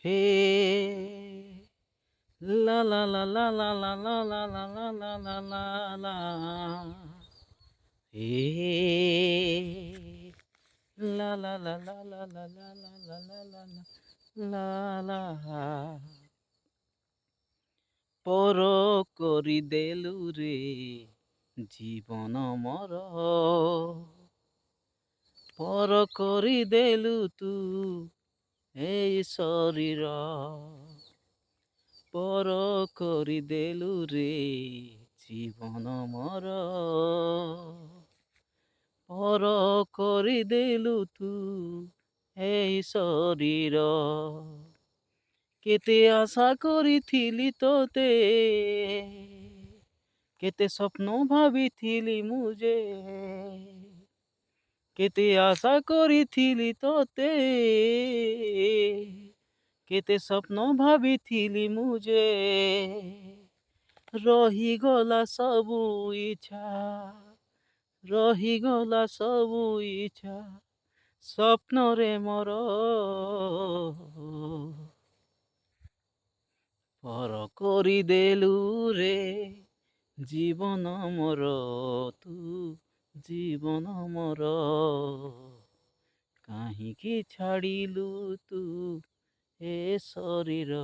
হে লা লা লা লা লা লা লা লা লা লা লা লা লা লা হে লা লা লা লা লা লা লা লা লা লা লা লা লা লা পর କରି দেলু রে জীবন মর পর କରି ଦେଲୁ ତୁ এই ଶରୀର ପର କରିଦେଲୁ ରେ ଜୀବନ ମୋର ପର କରିଦେଲୁ ତୁ এই ଶରୀର କେତେ ଆଶା କରିଥିଲି ତୋତେ କେତେ ସ୍ୱପ୍ନ ଭାବିଥିଲି ମୁଁ ଯେ କେତେ ଆଶା କରିଥିଲି ତୋତେ କେତେ ସ୍ୱପ୍ନ ଭାବିଥିଲି ମୁଁ ଯେ ରହିଗଲା ସବୁ ଇଚ୍ଛା ରହିଗଲା ସବୁ ଇଚ୍ଛା ସ୍ୱପ୍ନରେ ମୋର ପର କରିଦେଲୁ ରେ ଜୀବନ ମୋର ତୁ ଜୀବନ ମୋର କାହିଁକି ଛାଡ଼ିଲୁ ତୁ ଏ ଶରୀର